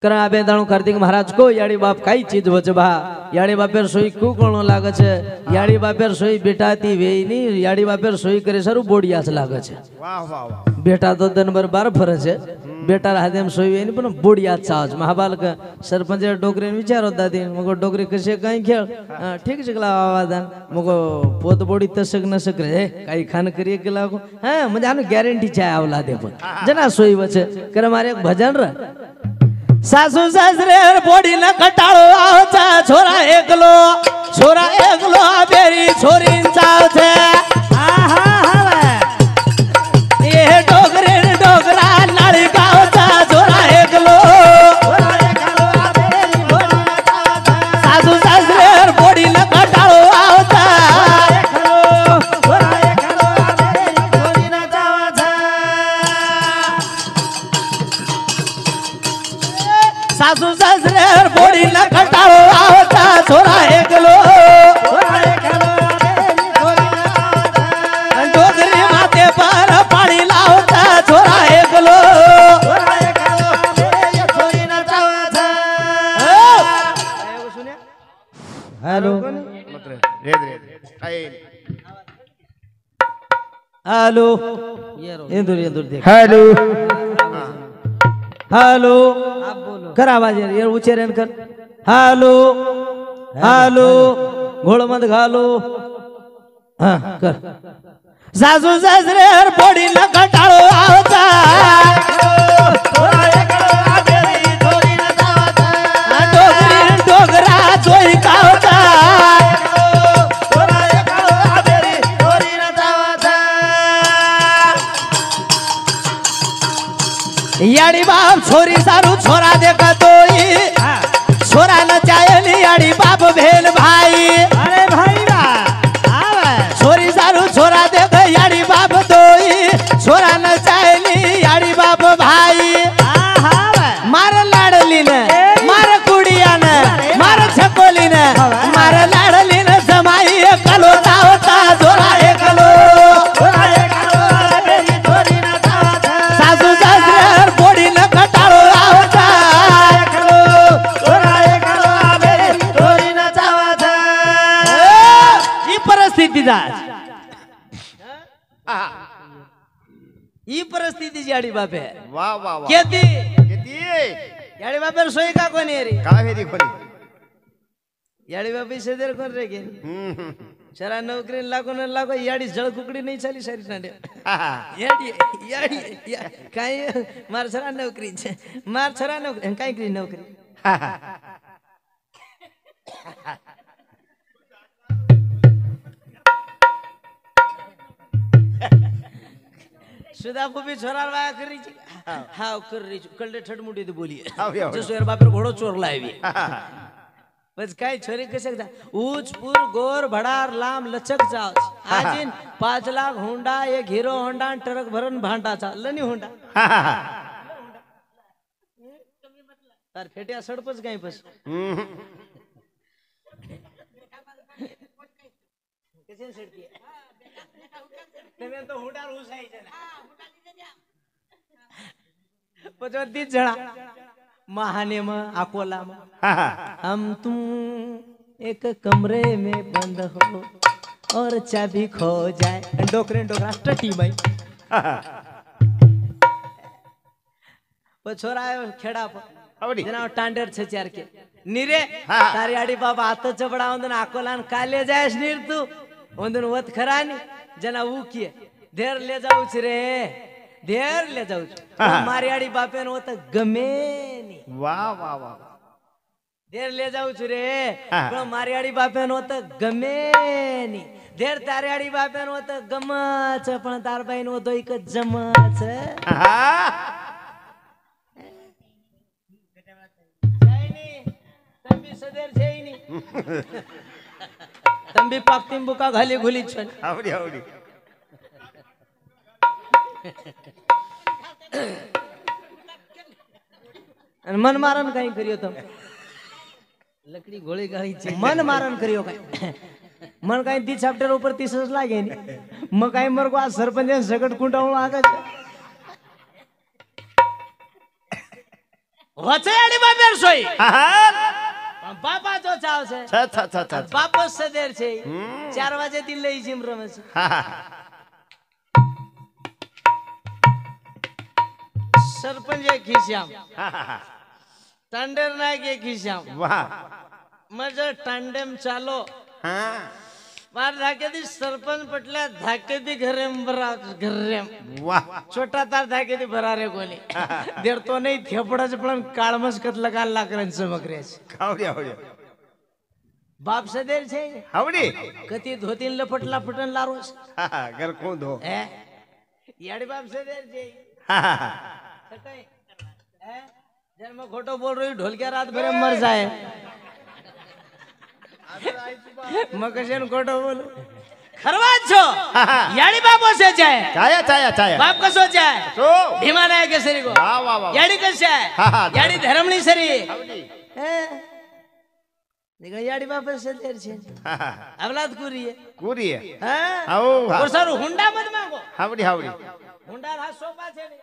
करा आबे दाणु कार्तिक महाराज को याड़ी बाप काई चीज वचबा याड़ी बापेर सोई कु कोणो लागे छे याड़ी बापेर सोई बेटाती वेई नी याड़ी बापेर सोई करे सारू बोडियास लागे छे वाह वाह वाह बेटा तो दिन भर बार फरे छे बेटा हाथेम सोई वेई नी पण बोडियास चाज महाबालक सरपंच डोकरीने विचारो दादी मगो डोकरी कशे काई खेळ ठीक छकला आवाजान मगो पोत बोडी तसक नसक रे काई खान करिए के लागो हां म्हणजे आनु गॅरंटी छे आवला दे पण जना सोई वचे करे मारे एक भजन रे सासू सासरे बोडी न कटाळो आवचा छोरा एकलो बेरी छोरीन चाव छे आहा हा ये डोगरे डोगरा लाड़ी गावचा छोरा एकलो बेरी छोरीन चाव छे सासू सासरे बोडी न कटाळो आवचा छोरा एकलो बेरी छोरीन चाव छे सासू सासरे बोडी न कटाळो आवता छोरा एकलो डोगरी माथे पर पाणी लावता छोरा एकलो हेलो हेलो ये दूर देख हेलो हेलो कर आवाज यार उच्चारण कर हेलो हेलो घोड़ मत घालो हाँ कर सासू सासरे हर बोडी न कटाळो आवता डोगरी डोगरा जोई कावता याड़ी बाप छोरी सारू छोरा देखा तो छोरा न चाहेली याड़ी बाप भेल भाई अरे भाई छोरी सारू छोरा देख याड़ी बाप तो छोरा न चाहेली याड़ी बाप भाई मार लाडली ने मार कुड़िया ने मार छकोली ने मार लाडली ने जमाई कलो होता छोरा एकलो सासू सासरे बोडी न कटाळो आवता ही परिस्थिती ही परिस्थिती याडी बापे वाह वाह वाह केती किती याडी बापेर सोई का कोणी रे काय हे देखोली याडी बापे सेदेर कोण रे गे शरा नौकरी लागो याडी जळ कुकडी नाही चाली सारी नाडे याडी याडी काय मार छरा नौकरी मार छरा नौकरी काय करी नौकरी सुधा भी छोरा वाया कर रही हाँ कर रही कल्ले ठडमुडी तो बोली जसो यार बापर घोड़ो चोर लावी बस काय छोरी कसे ऊंच पुर गोर भडार लांब लचक जाव आजिन 5 लाख होंडा एक हीरो होंडा ट्रक भरन भांडाचा लनी होंडा तर फेट्या सडपच काय बस कसे सडती तो होंडा रुसायचे ना पचो 30 जणा महाने में अकोला में हम तुम एक कमरे में बंद हो और चाबी खो जाए डोकरे डोकरा स्टटी में छोरा खेड़ा जना टांडेर छे चार के नीरे तारी आडी बाबा हाथ चबड़ा उंदन अकोलान काले जायस नीर तू उंदन वत खरानी जना ऊ किए देर ले जाऊच रे देर ले जाऊच मारी आडी बापे न वत गमे नी वाह वाह वाह देर ले जाऊच रे पण मारी आडी बापे न वत गमे नी देर तारी आडी बापे न वत गमच पण तार बाई न वतो एक जमच तंबी सदेर छेनी तंबी पाक्तिम बुका घाली घुली छन आवडी आवडी मन मारन कहीं करियो तुम लकड़ी गोली गई छे मन मारन करियो कहीं मन कहीं 30 चैप्टर ऊपर 30 लागे नी म कहीं मर को आ सरपंच सगट कुंटावळ आगे વચેડી બાપેર સોઈ હા બાપા તો ચાવ છે છ બાપો સદેર છે 4 વાગે થી લઈ જીમ રમે છે સરપંચ ખીશ્યામ ટંડેર ના કે ખીશ્યામ વાહ મજે ટંડેમ ચાલો હા बार धाके दी सरपंच पटल्या धाके दी घरेम भरा घरेम वाह छोटा तार धाके दी भरा रे कोणी देर तो नाही थेपडाच पण काळमस कतला काल लाकरांच चमकरेस हावडी हावडी बाप सदेर छे हावडी कती धोतीन लपटला फटन लारोस घर कोण धो हे याडी बाप सदेर छे सटाई हे जर मैं खोटो बोल रही ढोलकिया रात भर मर जाए मग कशाने खोटं बोलू खरवाच छो याडी बापो से जाय छाया बाप कसो जाय तो भीमा नाय केसरी को वाह वाह वाह याडी कशी आहे याडी धरमणी सरी हावडी हे देखा याडी बाप से देर छे अवलाद कुरी है हां आओ और सर हुंडा मत मांगो हावडी हावडी हुंडा हा सोपा छे ने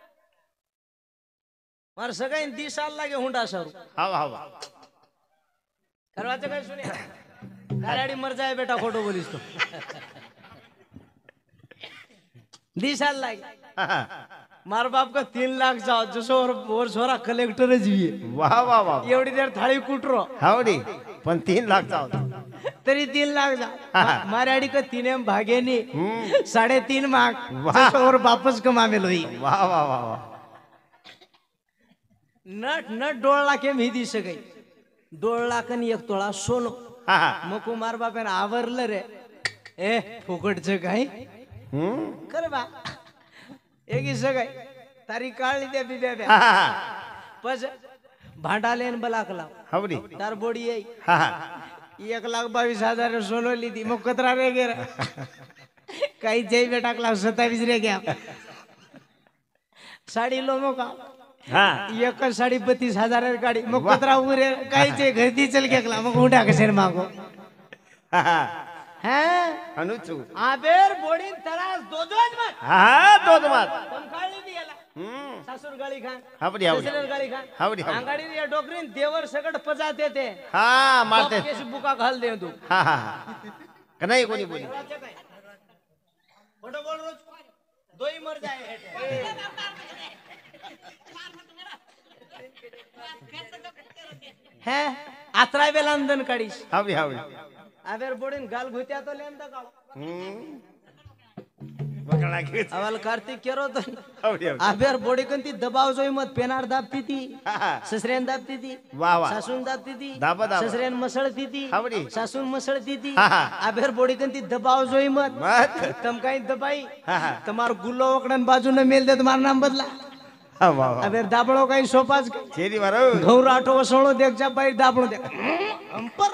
मार सगाई 30 साल लागे हुंडा सर हाव करवाचं काय सुने गाडी मर जाए बेटा खोटो बोलीस तो 20 साल लागे मार बाप का 3 लाख जाओ जसो और छोरा कलेक्टर जीवे वाह वाह वाह एवढी देर थाळी कुटरो हावडी पण 3 लाख जाओ तरी 3 लाख जा मारे आडी का 3 भागेनी 3.5 माग जसो और वापस कमावे लोई वाह वाह वाह वाह नट 1.5 लाख मी दी सगई 1.5 लाख आणि 1 तोळा सोनो मग मार बापाने आवरलं रे ए फुकटचं काय कर बा एक सगळं तारी काढली त्या बिब्या पस भांडाले बलाक लाव हावडी तार बोडी येई 1,22,000 सोनं लिधी मग कतरा रे गे काही जय बेटा टाकला 27 रे घ्या साडी लो मग एक साडी 32,000 गाडी मग कतरा उरे काही जे घरती चल गेला मग हुंडा कसे मागो अनुचू आबेर बोडी तरास दोजोज मत दोज मत पंखाळी दिला सासूर गाळी खान हावडी हावडी ससुर गाळी खान हावडी आंगाडी या डोकरीन देवर सगड पजाते ते मारते केस बुका घाल दे तू नाही कोणी बोली फोटो बोल रोज दोई मर जाए है आत्रा बेलांदन काढीस हावडी हावडी आबेर बोडीन गाल घुत्या तो लेंदा काढ बकळा घेत अवल कार्तिक केरो तो हावडी हावडी आबेर बोडी कंती दबाव जोई मत पेनार दाबती ती ससरेन दाबती ती वाह वाह सासून दाबती ती दाबा दाबा ससरेन मसळती ती हावडी सासून मसळती ती आबेर बोडी कंती दबाव जोई मत तम काही दबाई तमार गुल्लो वकडन बाजूने मेल दे तुम्हारा नाम बदला अबे दाबड़ो कहीं सोपाज छेरी मारो घौर आठो वसणो देख जा भाई दाबड़ो देख अंपर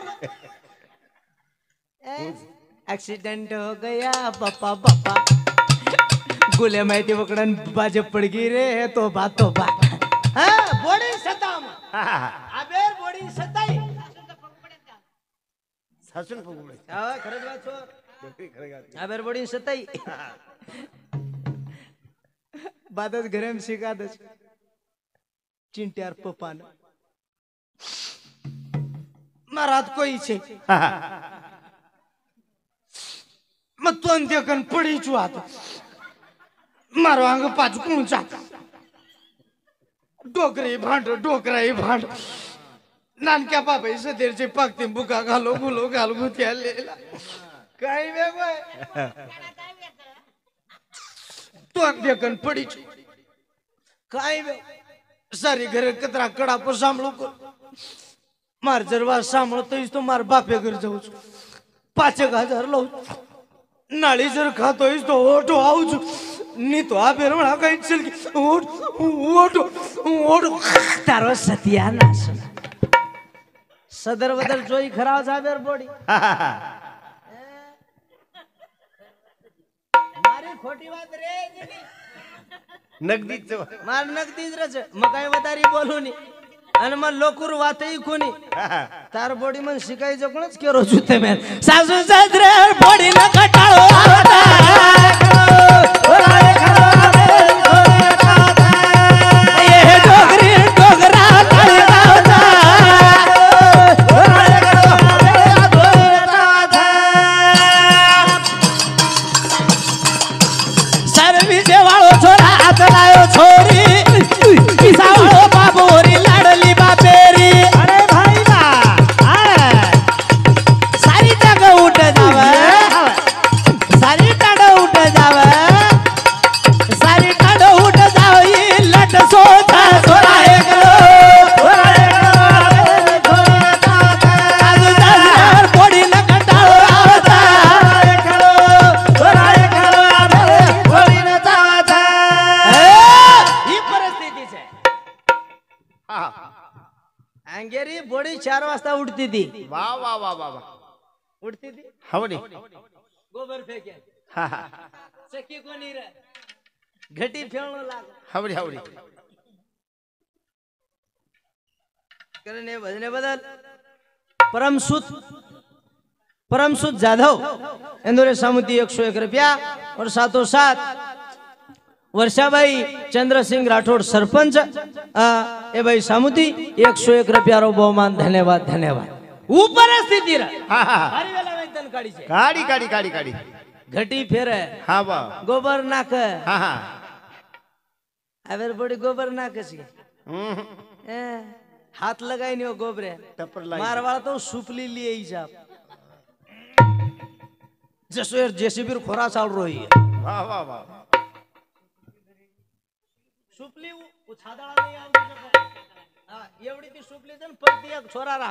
एक्सीडेंट हो गया पापा पापा गुले माहिती वकडन बाजे पड़ गई रे तो बात हां बॉडी सताम अबे बॉडी सताई सासून फुगुडे हां खरच बात छो अबे बॉडी सताई बादच घरेम शिकादच चिंट्यार पप्पान महाराज कोई छे मग तो देखन पडी छु आता मारो अंग पाचकून जात डोकरे भांड नानक्या बाबाई सदेरचे पाकते बुका घालो गुलो घाल गुत्या लेला काय वेगळे तो देखन पडी छु काय वे सारी घर कतरा कड़ा पर सांभळो कर मार जरवा सांभळतोय तो मार बापे घर जाऊ 5,000 लावू नाळी जर खातोय तो ओटो आऊज नी तो आबेर म्हणा काही चल ओटो तारो सत्यानाश सदर बदल जोई खराव जाबेर बोडी मारी खोटी बात रे नगदीच मार नगदीच रच मग काय वदारी बोलूनी आणि मग लोकूर वातही कोणी तार बॉडी मन शिकायचं कोणच केरो जुते मॅन सासू सासरे बॉडी न कटाळो डोगरी डोगरा अंगेरी बोडी 4 वाजता उठती थी वाह वाह वाह वाह वाह उठती थी हवडी गोबर फेके हा हा चक्की कोणी रे घटी फेळणं लाग हवडी हवडी करणे भजने बदल परमसुत जाधव इंदौरे सामुती 101 रुपया और साथों साथ वर्षाबाई चंद्र सिंह राठौड़ सरपंच ए भाई सामुती 101 रुपया रो बहुमान धन्यवाद धन्यवाद ऊपर स्थिति रे हा हा भारी वेला वेतन काढी छे काढी काढी काढी काढी घटी फेरे हा बा गोबर नाक हा हा अवेर बड़ी गोबर नाक सी हम्म हाथ लगाई नहीं हो गोबरे टपर लाई मारवाड़ा तो सुपली लिए ही साहब जसो जेसीबी खोरा चाल रही है वाह वाह वाह सुपली उछादळा नाही आवडी हां एवढी ती सुपली जण परती एक छोरा रा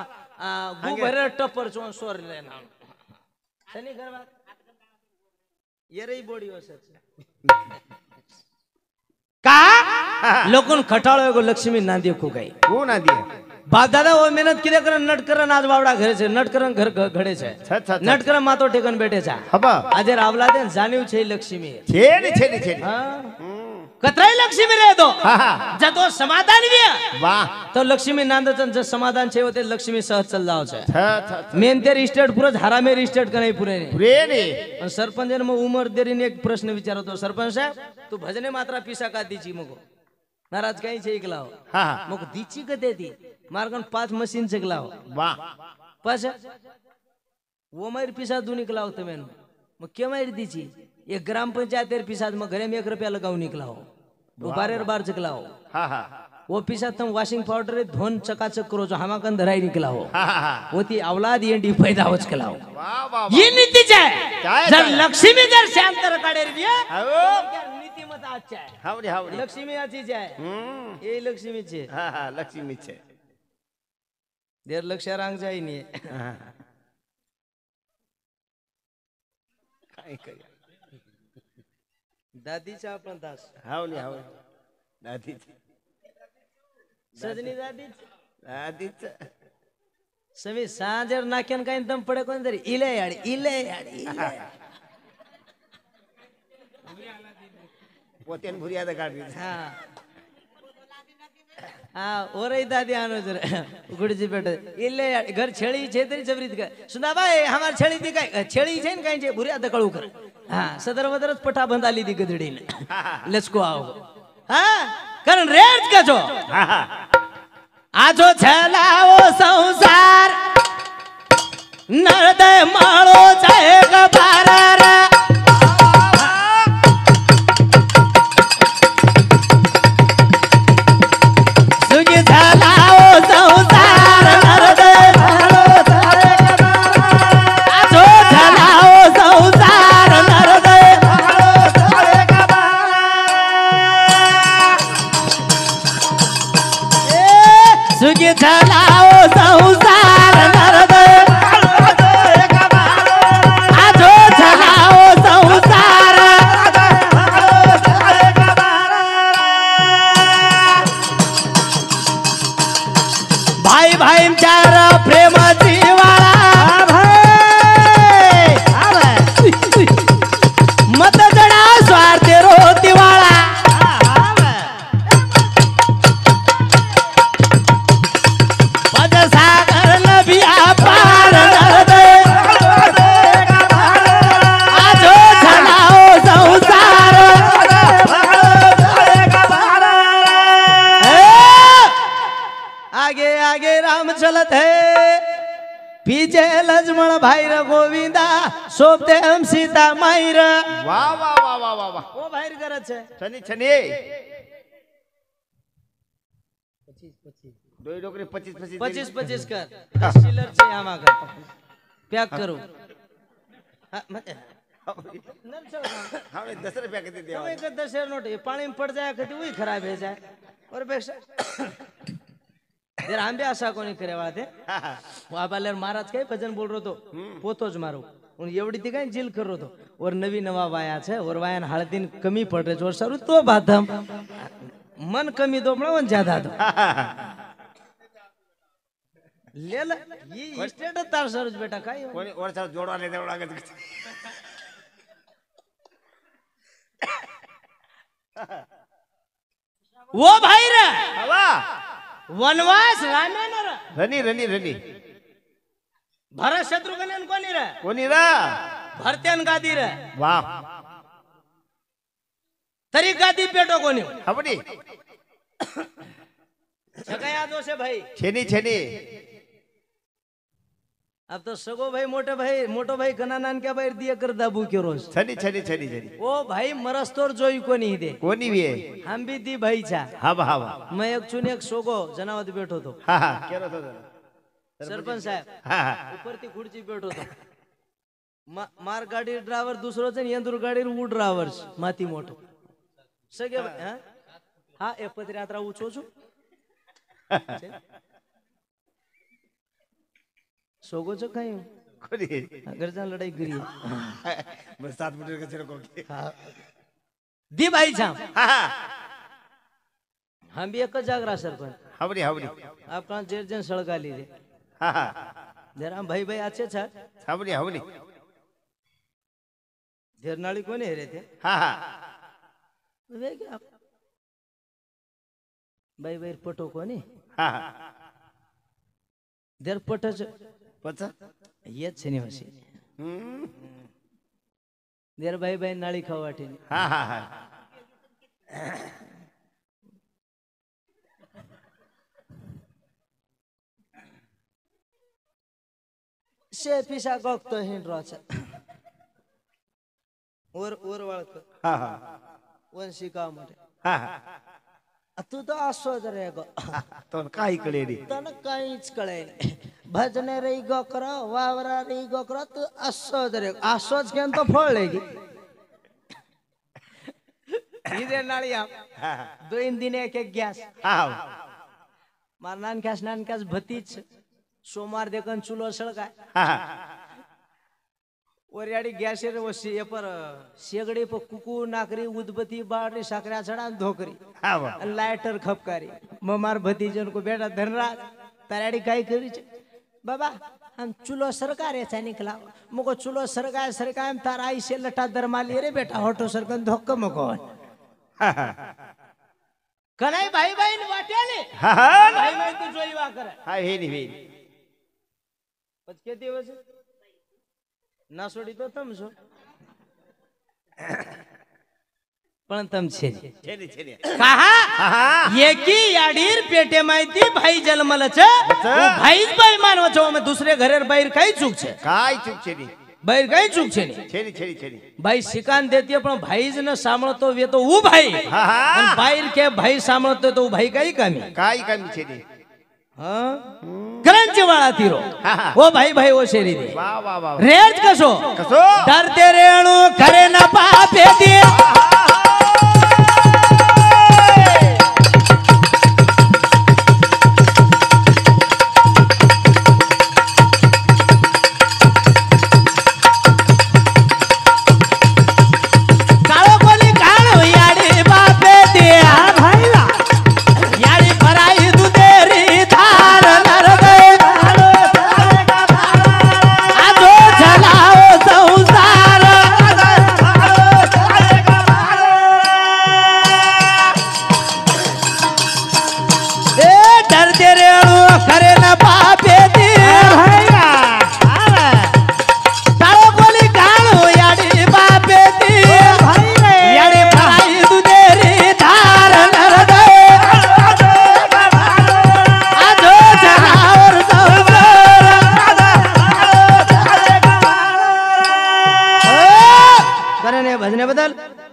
गु भरे टपर चोन सोरले ना सनी घरवा येरई बोडी वसच का लोकन खटाळो एगो लक्ष्मी नांदी को गई कोण आदी बाप दादा वो मेहनत किदे करन नट करन आज बावडा घरे छे नट करन घर घडे छे नट करन मातो टेकन बैठे छे हबा આજે રાવલા દે જાણ્યું છે લક્ષ્મી छे હા કતરાય લક્ષ્મી રે તો હા હા જતો સમાધાન વે वाह તો લક્ષ્મી નાંદચન જે સમાધાન છે તે લક્ષ્મી સહજ ચલ જાવ છે छ छ મેન તેર સ્ટેટ પૂરો હારામે સ્ટેટ કરાઈ પૂરે पुरे ने અને સરપંચ ને ઉમર દેરીને એક પ્રશ્ન વિચારો તો સરપંચ સાહેબ તું ભજને માત્રા પીસા કા દીची મગો નારાજ કઈ છે એકલાઓ हा हा મગો દીची કદે દી मार्गन 5 मशीन से गलाओ वाह पास वो मारी पिसा दू निकलाओ तमें मग क्या मारी दीची एक ग्राम पंचायत पिसाद में घरे में 1 रुपया लगाओ निकलाओ वो बार चकलाओ हा हा वो पिसा तुम वॉशिंग पाउडर धोन चकाचक करो जो हमाकन धराई निकलाओ हा हा वो ती औलाद ये डी फायदा होच कलाओ वाह वाह ये नीति है काय जर लक्ष्मी जर शांतर काढे रे आओ नीति मत अच्छा है हावडी हावडी लक्ष्मी आची है ये लक्ष्मी छे हा हा लक्ष्मी छे देर लक्ष रांग जाई नहीं काय काय दादी चा पण दास हावनी हावनी दादी सजनी दादी दादी समी सांजर नाक्यान काय दम पडे कोण तरी इले याडी पोतेन भुरियादा काढली हा हाँ और दादी आनो जर गुड़जी बेटे इल्ले घर छेड़ी छे तरी जबरीत का सुना भाई हमार छेड़ी दी का छेड़ी छे न काई छे बुरिया दकळू कर हां सदर वदरच पठा बंधाली दी गदडीने लेट्स गो आओ हां कारण रेज का जो आजो छलाओ संसार नरदय माळो जाए का बारार पीछे लक्ष्मण भाई रे गोविंदा सोपते हम सीता माई रे वाह वाह वाह वाह वाह वाह ओ भाई करे छे छनी छनी 25 डोकरी 25 कर चिल्लर छे आमा कर पैक करो हमें 10 रुपया के दे दिया हमें 10 नोट पानी में पड़ जाए कति वही खराब है जाए और पैसा देर आंबे आशा कोणी करे वाते वाबालेर महाराज काय भजन बोल रहो तो पोतोज मारो उन एवढी ती काय जिल कर रहो तो और नवी नवा वाया छे और वायान हळदीन कमी पडरे जोर सारू तो बाधम मन कमी दो पण ज्यादा दो लेला ही स्टेट तार सरच बेटा काय कोणी वरचा जोडवा नाही द्यावं लागत वो भाई रे हवा वनवास रामेन रे रनी रनी रनी भरत शत्रुघ्न कोणी रे कोणी रा भरत्यान गादी रे वाह तरी गादी पेटो कोणी हवडी सगळ्या याद से भाई छेनी छेनी अब तो सगो भाई मोटो भाई कना नान क्या भाई दिया कर दाबू के रोज छनी छनी छनी छनी ओ भाई मरस्तोर जोई कोणी दे कोणी भी है हम भी दी भाई छा हवा हवा मैं एक चुने एक सोगो जनावत बैठो तो हा हा केरो तो सरपंच साहेब हा हा ऊपर ती खुर्ची बैठो तो मार गाडी ड्रायव्हर दुसरोच आणि यंदूर गाडी ऊ ड्रायव्हर माती मोठो सगळे हा ए पत्री यात्रा उचो छु सोगोच काय कोणी घरचा लढाई करी बस 7 मीटर का चलो कोकी दी भाई छा हा हा हम भी एक जागरा सरपंच हवडी हवडी आपका जेर जन सड़का लीजिए हा हा जरा भाई भाई अच्छे छा हवडी हवडी धेरनाळी कोणी हे रे ते हा हा वे क्या भाई भाई पटो कोणी हा हा धेर पटच पच येच छे वशी धेर भाई भाई नाळी खाव वाटे हा हा हा शे पिसा गोगतो हिंड रोचा और वाळक हा हा वंशी का मोठे हा हा तू तो असोच रे गो तो काही कळे रे तन काहीच कळे भजने रे गो करो वावरा रे गो करो तू असोच रे असोच केन तो फळले की इदे नाळिया दोन दिन एक गॅस हा मार नान कॅस भतीच सोमवार देखन चुलो सळकाय हा वरियाडी गॅस रे वसी ये पर शेगडी पर कुकू नाकरी उदबती बाड़ी साकरा छड़ा धोकरी हा वा लाइटर खपकारी ममार भतीजन को बेटा धनराज ताराडी काय करी छे बाबा हम चुलो सरकार ऐसा निकला मको चुलो सरकार तार आई से लटा दरमाली रे बेटा होटो सरकन धोक मको कनाई भाई भाई ने वाट्याले हा हा भाई भाई तू जोई वा करे हा हे नी हे पछ के दिवस ना सोडी तो तम सो पण तम छे छेनी छेनी कहा ये की याडीर पेटे माहिती भाई जन्मलच भाईच बाई मानवचो में दूसरे घरेर बाहेर काही चूक छे काय चूक छेनी बाहेर काही चूक छे नी छेनी छेनी छेनी भाई शिकान देती पण भाईज न सांभळतो वे तो ऊ भाई हा हा आणि बाहेर के भाई सांभळतो तो भाई काही कामी काय कमी छेनी करंची वाळा तीरो ओ भाई भाई ओ शेरी दे वा वा वा रेज कसो कसो डरते रेणू करे न पापे दे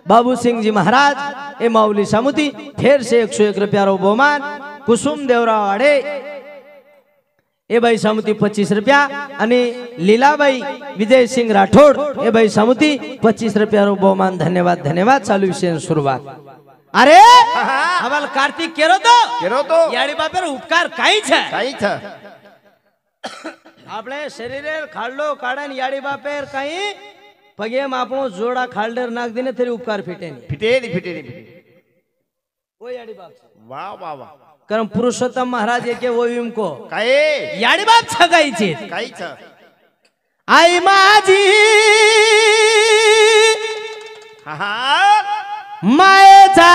बाबू सिंह जी महाराज ए माऊली सामुती फिर से 101 रुपया बहुमान कुसुम देवराव आड़े ए भाई सामुती 25 रुपया आणि लीलाबाई विजय सिंह राठोड ए भाई सामुती 25 रुपया बहुमान धन्यवाद धन्यवाद चालू विषय सुरुवात अरे अबल कार्तिक केरो तो याडी बापर उपकार काई छे આપણે શરીરે ખાડલો કાઢન યાડી બાપેર કઈ પગે આપણો જોડા ખાલડર નાખ દીને તેરી ઉપકાર ફીટે ની ફીટે ની ઓ યાડી બાપ વાહ વાહ વાહ कारण पुरुषोत्तम महाराज एके ओवीम को काय याडी बाप छगायचे काहीच आई माझी मायेचा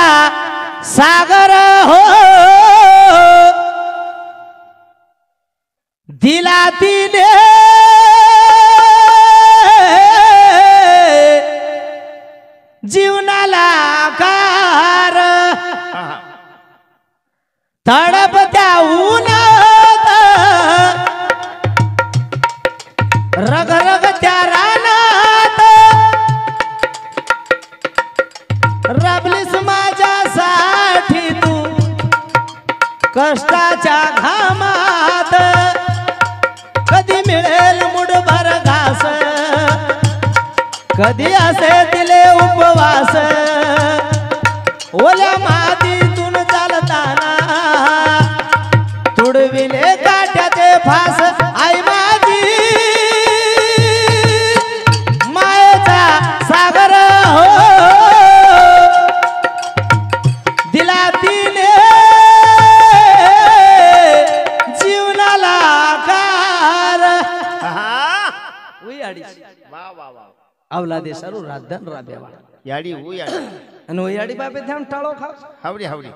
सागर हो दिला दिले जीवनाला कार तडप त्या उन्हात रग रग त्या रानात रबलीस माझ्यासाठी तू कष्टाच्या घामात कधी मिळेल मुठभर घास कधी असे दिले उपवास ओल्या मातीतून चालताना तुडविले काट्याचे फास आई माझी मायेचा सागर हो दिला तिने जीवनाला कार वा वा वा अवलादे सारू राधन राबेवा याडी हो याडी आणि याडी बापे ध्यान टाळो खाव हावडी हावडी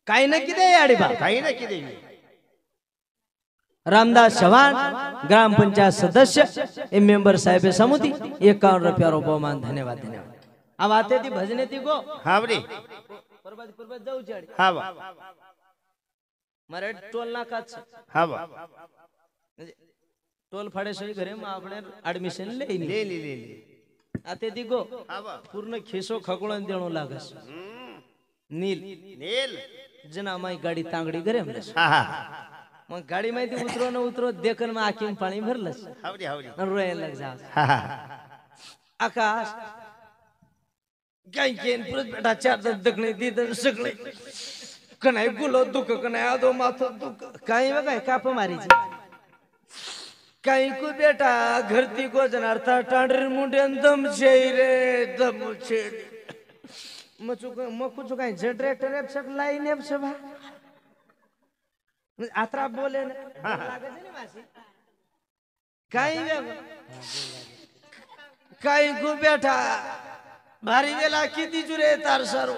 काही न किती याडी बाप काही ना किती रामदास चव्हाण ग्रामपंचायत सदस्य ए मेंबर साहेब समिति 51 रुपया बहुमान धन्यवाद धन्यवाद अब आते थी भजने थी गो हावडी परबत जाऊ जाडी हावा मारे टोल नाका हावा टोल फाडे सोयी घरे मग आपण ऍडमिशन ले आते ती गो पूर्ण खेसो खकुळन देणो लागस नील नील जना माई गाडी तांगडी घरे म्हणस मग गाडी माहिती उतरो न उतरो देखन मग आखीन पाणी भरलंस हावडी हावडी रोयाला लग जा आकाश काय केन पुरत बेटा चार दगणे दी सगळे कनाय गुलो दुख कनाय आदो माथो दुख काही बघाय काप मारीची काही को बेटा घरती को जनार्था टांडर मुंडेन दम रे दम छेड मचुक काय जनरेटर एप सक लाईन एप सभा आत्रा बोले ना काही को बेटा भारी गेला किती जुरे तार सारो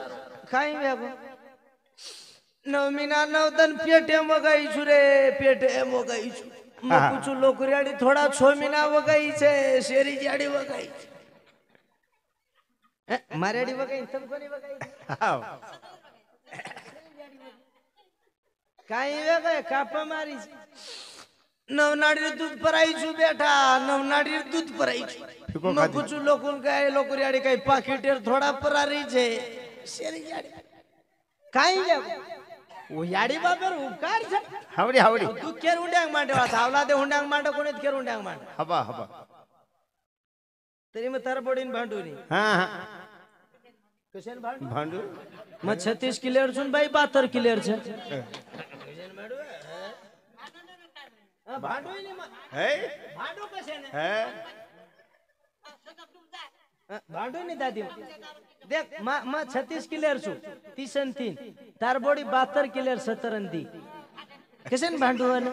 काही वेगो नवमीना नवदन पेटे मगाई छुरे पेटे मगाई छु कुछ लोकरियाडी थोड़ा 6 महीना वगाई छे शेरी जाडी वगाई मारेडी वगाई तब कोनी वगाई काई वगाई कापा मारी नवनाडी दूध पराई छु बेटा नवनाडी दूध पराई छु म कुछ लोकन काय लोकरियाडी काय पाकिटेर थोड़ा परारी छे शेरी जाडी काई वेगो ओ याडी बाबर उपकार छे हावडी हावडी तू केर उंड्यांग मांडे धावला दे उंड्यांग मांडे कोणीत केर उंड्यांग मांड हबा हबा तरी मग तरबडीन भांडूनी कशान भांडू मग 36 क्लियर छून बाई 72 क्लियर छे भांडू नी मग हे भांडू कशाने हे भांडू नी दादी देख मा 36 क्लियर छु 30 and 3 तार बॉडी 72 क्लियर 70 and 3 कशाने भांडू वन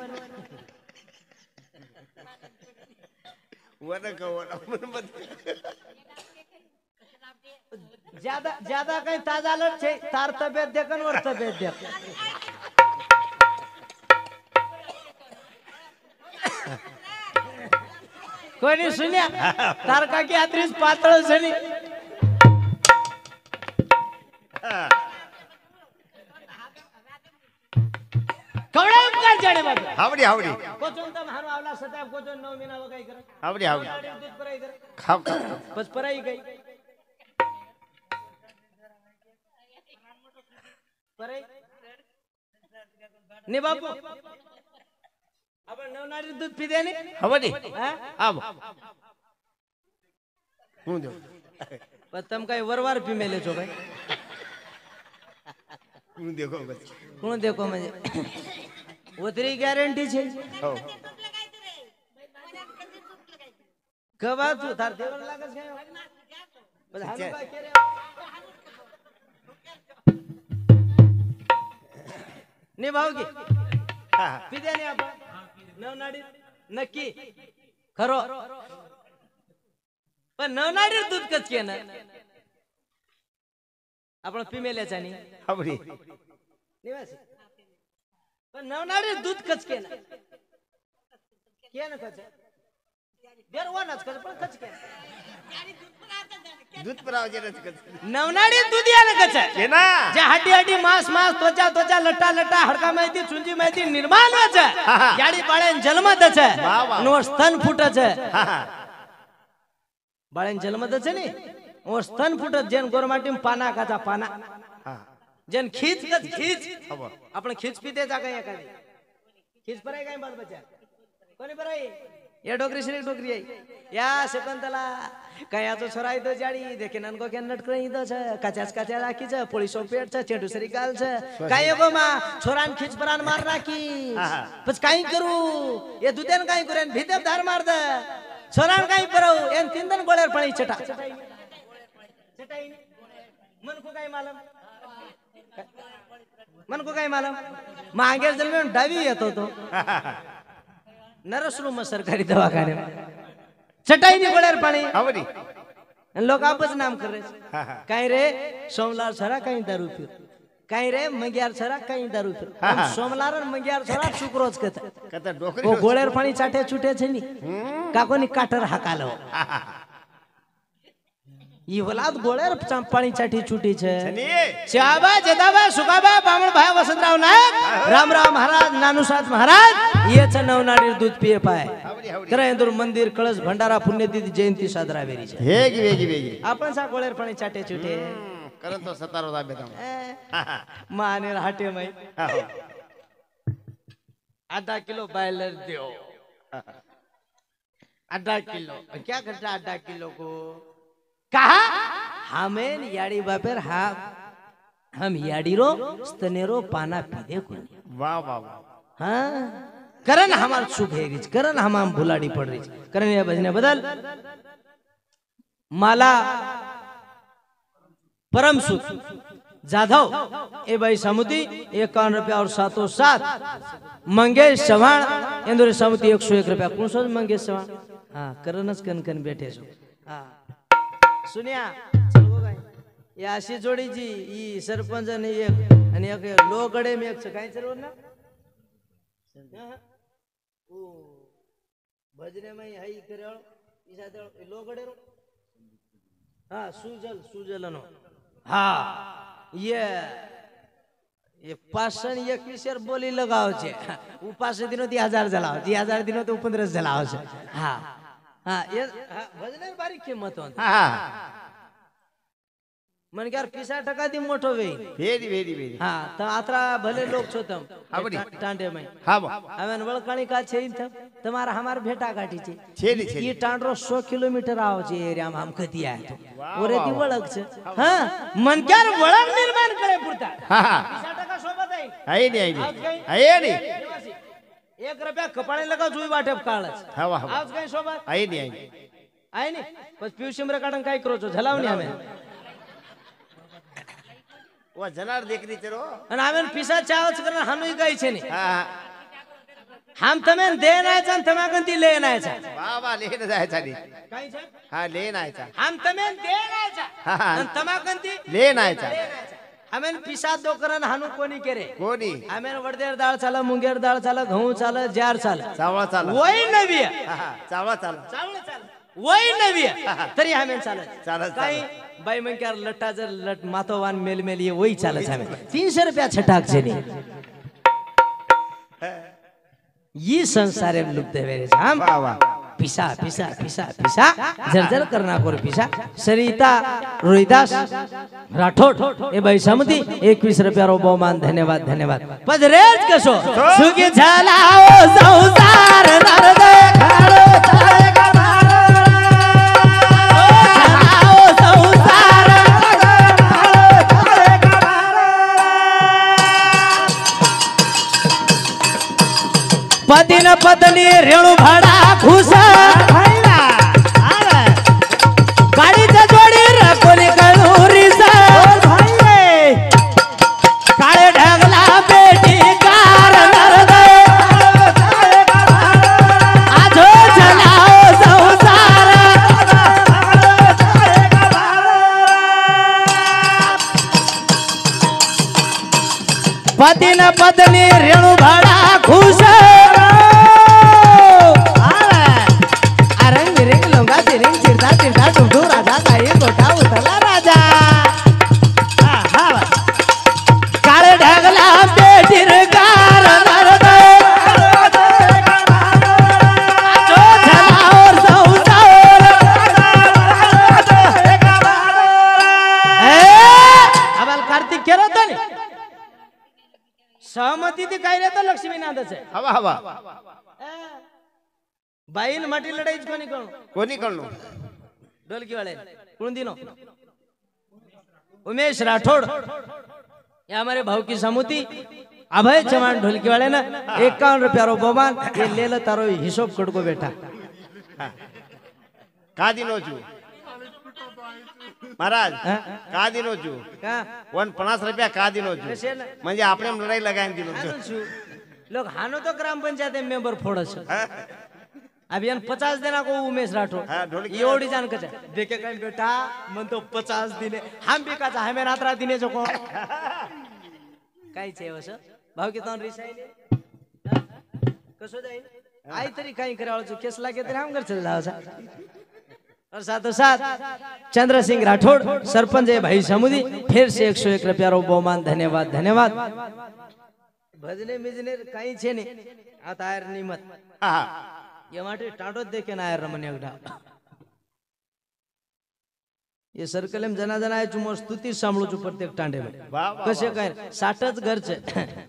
वन का वन ज्यादा काही ताजा लट छे तार तबियत देखन और तबियत देख कोणी सुन्या तार का की आत्रीस पातळ झणी कवडा उपकार जाणे बाबा हावडी हावडी कोचोन तम हारो आवला सताब कोचोन 9 महीना वगाई कर हावडी हावडी दूध पराई कर खाव खाव बस पराई गई पराई ने बापू आपण नवनारी दूध पी दे ने हावडी आव હું દો પણ તમ કઈ વરવાર પી મેલે છો ભાઈ હું દેખો બસ હું દેખો મને ઉતરી ગેરંટી છે હો કવા તું તાર દેવર લાગે છે બસ હાલો કા કે રે निभावगी हा पिद्याने आपण नवनाडी नक्की खरो पण नवनाडी दूध कचके ना आपण पिमेल्याचा नाही आवडी निवासी पण नवनाडी दूध कचके ना के ना कच बेरवानाच कच पण कचके दूध परावजे नवनाडी दूध याला कच के ना जे हड्डी हड्डी मांस मांस त्वचा त्वचा लट्टा लट्टा हडका माहिती चुंजी माहिती निर्माण वच गाडी बाळ्यान जन्मतच नो स्तन फुटच बाळ्यान जन्मतच नाही ओ स्तन फुटत जेन गोरमाटी पाना काचा पाना जेन खीच कच खीच आपण खीच पिते जा काय एखादी खीच पराय काय बाल बच्चा कोणी पराय या डोकरी श्री डोकरी आहे या सेकंतला काय याचो सराय दो जाडी देखे ननको के नटकई दो छ काचाच काचा राखी छ पोळीसो पेट छ चेडुसरी गाल छ काय गो मा छोरान खीच परान मार राखी बस काय करू ये दुदेन काय करेन भीते धार मार द छोरान काय परव एन तीन दिन गोळेर पळी चटा चटाई मन को काय मालूम मन को काय मालूम मागे जन्म डावी येतो तो नरसरूम सरकारी दवाखाने चटाई नहीं गोळेर पाणी आवडी लोक आपच नाम कर रहे काय रे सोमलाल सरा काही दारू पिर काय रे मंग्यार सरा काही दारू पिर सोमलाल और मंग्यार सरा शुक्रोज कथा डोकरी वो गोळेर पाणी चाटे छुटे छे नी काकोनी काटर हाकालो ई वलाद गोळेर पाणी चाटी छुटी छे चाबा जदाबा सुगाबा बामण भाई वसंतराव नायक रामराव महाराज नानुसाद महाराज ये छ नवनाडी दूध पिए पाए करेंदुर मंदिर कळस भंडारा पुण्यतिथी जयंती साजरा वेरी छे हेगी वेगी वेगी आपण सा गोळेर पाणी चाटे छुटे करन तो सतारो दाबे तम माने हाटे मै आधा किलो बायलर दियो आधा किलो क्या करता आधा किलो को कहा हमें याडी बापेर हा हम याडीरो स्तनेरो पाना पीदे कोनी वाह वाह वाह हाँ करन हमार सुख है रिच करन हमाम भुलाडी पड़ रही करन ये भजने बदल माला परम सुख जाधव ए भाई समुदी 51 रुपया और 707 मंगेश चव्हाण इंदुरी समुदी 101 रुपया कौन सो मंगेश चव्हाण हाँ करनच कन कन बैठे सो हाँ सुनिया चलो काय या अशी जोडी जी ई सरपंच आणि एक लोगडे में एक काय चलवर ना ओ भजने में हई करे ईसा दे लोगडे रो हां सुजल नो हां ये पासन 21 बोली लगाव छे उ पासे दिनो 1000 जलाव 1000 दिनो तो 15 जलाव छे हां हाँ ये भजने बारी किंमत होती मन यार 50% दी मोठो वे वेरी वेरी वेरी हाँ तो आत्रा भले लोग छो तम आवडी टांडे में हाँ बो हमें वळकणी का छे इन तुम्हारा हमार भेटा काटी छे छेली छेली ये टांडरो 100 किलोमीटर आओ छे एरिया में हम कती आए तो ओरे दी वळक छे हां मन यार वळक निर्माण करे पुरता हां 50% सोबत आई नहीं आई नहीं 1 रुपया कपाळे लगा जुई वाटे काळच हाँ वाह आज काय सोबत आई नहीं आई नहीं बस पियुषिमरे काढन काय करो छो झलावणी हमें वो जनार देखरी चलो અને આમેન પીસા ચાવચ કરન હાનુઈ ગઈ છે ની हां हम तमें देन आयचा तमा गंती लेन आयचा वाह वाह लेन जायचा नी काय छे हां लेन आयचा हम तमें देन आयचा आणि तमा गंती लेन आयचा आमेन पीसा दो करन हानु कोणी करे कोणी आमेन वडदेर दाळ चाला मुंगेर दाळ चाला गहू चाला जार चाला चावळा चाला वही नवी हां चावळा चाला चावळ चाला वही नवी तरी आमेन चालत चालत काय बाई मन क्या लट्टा जर लट मातोवान मेल मेल ये वही चालत हमें 300 रुपया छटाक छे नी ये संसार में लुप्त है मेरे हम वाह वाह पिसा पिसा पिसा पिसा जर्जर करना कोर पिसा सरिता रोहिदास राठोड ए भाई समधी 21 रुपया रो बहुमान धन्यवाद धन्यवाद पदरेज कसो सुखी झाला ओ संसार नरदे खाडो चाले पतिन पत्नी रेणू भाडा खुसा गाडीच्या जोडी कोणी कळू रिसा काळे ढगला बेटी पत्नी रेणु बड़ा खुश रंग बिरंग लोंगा तिरिंग चिरता चिरता टुटू राजा काही गोटा उठला राजा काळे ढगला पेटीर कार नरद जो झलावर सौसावर आबाल कार्तिक केलं होतं ना सहमती ती काय रे तर लक्ष्मीनाथच आहे हवा हवा बाईल माटी लढाईच कोणी कळू कोणी कळलो ढोलकी वाले कोण दिनो उमेश राठौड़ ये हमारे भाव की समूती अभय चौहान ढोलकी वाले ना 51 रुपया रो बहुमान ये ले लो तारो हिसाब कड़को बेटा का दिनो छू महाराज का दिनो छू का 50 रुपया का दिनो छू कसे ना म्हणजे आपण लढाई लगायन दिलो छू हानो छु लोग हानो तो ग्राम पंचायत मेंबर फोड़स अभियान 50 देना को उमेश राठौड़ हाँ, ढोलकी एवढी जान कचा देखे काय बेटा मन तो 50 दिने हम भी कचा हमें रात्रा दिने जो को काय छे वस भाव के तोन रिसाइले कसो जाई आई तरी काही करावळ जो केस लागे तरी हम घर चल जाओ सा और साथ साथ चंद्र सिंह राठौड़ सरपंच है भाई समुदी फिर से 101 रुपया रो बहुमान धन्यवाद धन्यवाद भजने मिजने काही छे ने आता आयर निमत हा ये माटे टाटो देखे ना आयर रमन एकदा ये सर्कल में जना जना चुमो स्तुती सांभळू छु प्रत्येक टांडे में वाह वाह कसे काय 60च घर छे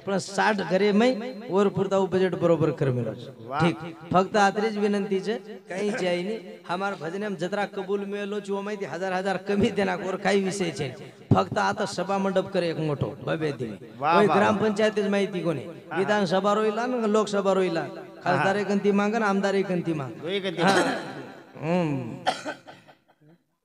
पण 60 घरे में और पुरता बजेट बरोबर कर मेलो ठीक फक्त आतरीच विनंती छे काही चाही नहीं हमार भजने में जतरा कबूल मेलो छु माहिती हजार हजार कमी देना और काही विषय छे फक्त आता सभा मंडप करे एक मोठो बबे दी कोई ग्राम पंचायत माहिती कोणी विधानसभा रोईला न लोकसभा रोईला खासदार एकंती मांग न आमदार एकंती मांग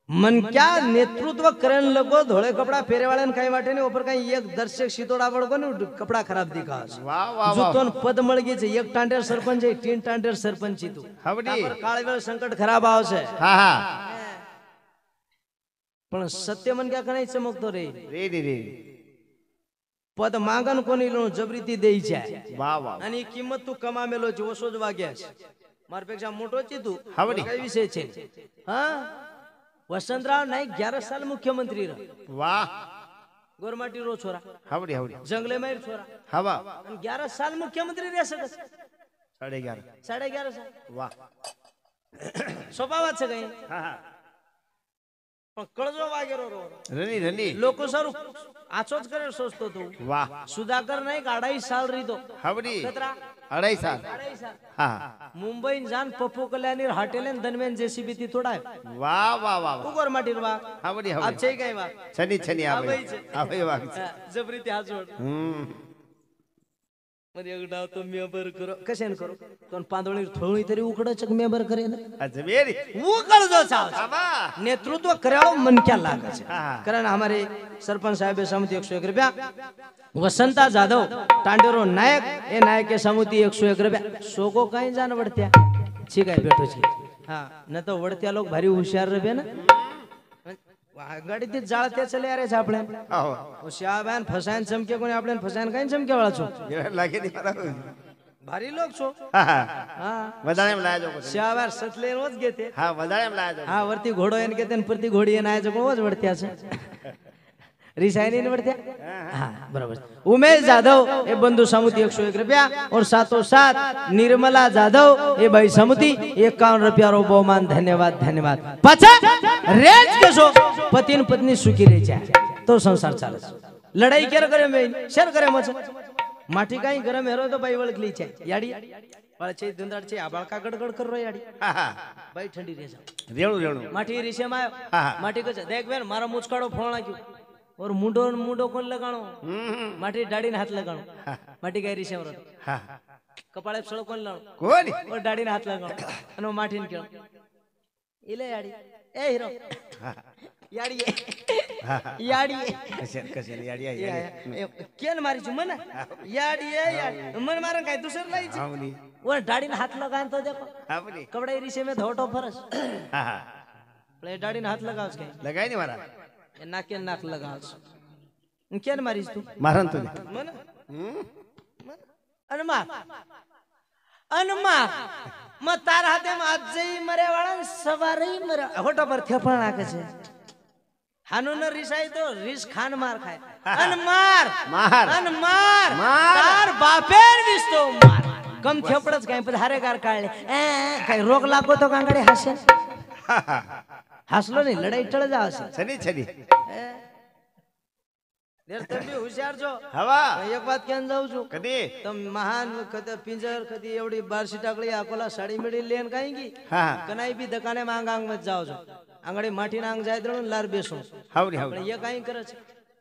मन क्या नेतृत्व करन लगो धोळे कपड़ा फेरे वाले काही वाटे नहीं ऊपर काही एक दर्शक शितोड़ा बड़को न कपड़ा खराब दिखा वाह वाह जुतोन पद मळगी छे एक टांडेर सरपंच है 3 टांडेर सरपंच तू हवडी काळे वेळ संकट खराब आवશે हा हा पण सत्य मन क्या कणाई चमकतो रे रे रे रे पद मागन कोनी लो जबरीती देई छे वाह वाह आणि किंमत तू कमा मेलो छे ओसो ज वाग्यास मारपेक्षा मोटो छी तू हवडी काही विषय छे हां वसंतराव नाईक 11 साल मुख्यमंत्री रहा वाह गोरमाटी रो छोरा हवडी हवडी जंगले में छोरा हवा 11 साल मुख्यमंत्री रह सकत 11.5 11.5 साल वाह स्वभावात છે કઈ हा हा પણ કળજો વાગેરો રો રની રની લોકો સારું આછો જ કરે સોચતો તો વાહ સુધાકર નાઈક 2.5 साल રીતો हवडी કતરા 2.5 साल 2.5 साल हा मुंबई जान पप्पू कल्याणी हॉटेल दनमेन जेसीबी ती तोडाय वाह वाह वाह तू गोरमाटी वा हवडी आप हवडी छै काय वा छनी छनी आवे आवे छे. आवे वाह जबरी ते हाजोड मध्ये एक डाव तो मेंबर करो कशेन करो कोण पांदोळी थोळी तरी उकडच मेंबर करे ना अजमेरी उकळ जो चाव हवा नेतृत्व कराओ मन क्या लागे छे हाँ। कारण हमारे सरपंच साहब समिति 101 रुपया वसंता जाधव टांडेरो नायक ए नायक के समिति 101 रुपया सो को कहीं जान वडत्या ठीक है बैठो छी हां न तो वडत्या लोग भारी होशियार रहे ना गाड़ी ती जाळत्या चले अरे छापळे आहो होशियार बहन फसायन चमके कोणी आपल्यान फसायन काही चमके वाळा छो लागे नहीं मारा भारी लोग छो हा हा हां वदाळे में लाया जो श्यावर सतले रोज घेते हा वदाळे में लाया जो हा वरती घोडो येन घेते आणि प्रति घोडी येन आहे जो रोज वडत्या छे रिसायनी ने वडत्या हां बरोबर उमेश जाधव ये बंधु समिति 101 रुपया और साथों साथ निर्मला जाधव ये भाई समिति 51 रुपया रो बहुमान धन्यवाद धन्यवाद पाछा रेज केसो पति पत्नी सुखी रहे छे तो संसार चाले लड़ाई केर करे में शेर करे मच माटी काही गरम हेरो तो बाई वळखली छे याडी वाळचे दुंदाड छे आबाळ का गडगड कर रो याडी हा हा बाई ठंडी रे जा रेणु रेणु माटी रिसे में हाँ। माटी कछ देख बेन मारा मुचकाड़ो फोड़ नाख्यो और मुंडो मुंडो कोन लगाणो माटी डाडी ने हाथ लगाणो माटी गाय रिसे रो हा कपाळे सळ कोन लाणो कोणी और डाडी ने हाथ लगाणो अनो माटी ने केळो इले याडी ए हिरो याडी याडी कसे कसे याडी याडी केन मारी छु मन याडी याडी मन मारन काय दुसर लाई छु आवनी और डाडी ने हाथ लगान तो देखो आवनी कपड़े रिसे में धोटो फरस हा हा प्ले डाडी ने हाथ लगावस काय लगाय नहीं मारा नाके नाक लगावस केन मारीस तू मारन तो मन અનમાં તાર હાથે આજે મરે વાળા સવારે મરે હોટો પર થેપણ નાખે છે હાનું ન રીસાય તો રીસ ખાન માર ખાય અનમાર અનમાર તાર બાપે વિસ્તો માર કમ થેપડ જ કાઈ પછી હારે ગાર કાળે કઈ રોગ લાગો તો કાંગડી હાસે હાસલો નહીં લડાઈ ટળ જાવ છે છડી છડી દેર તમે હોશિયાર છો હવા એક વાત કેમ જાઉં છું કદી તમ મહાન કદે પિંજર કદી એવડી 12 સીટાકડી આકોલા સાડી મેડી લેન કાઈ ગી હા કનાઈ બી દકાને માંગાંગ મત જાવ છો આંગળી માટી નાંગ જાય દળું લાર બેસું હાવડી પણ એ કાઈ કરે છે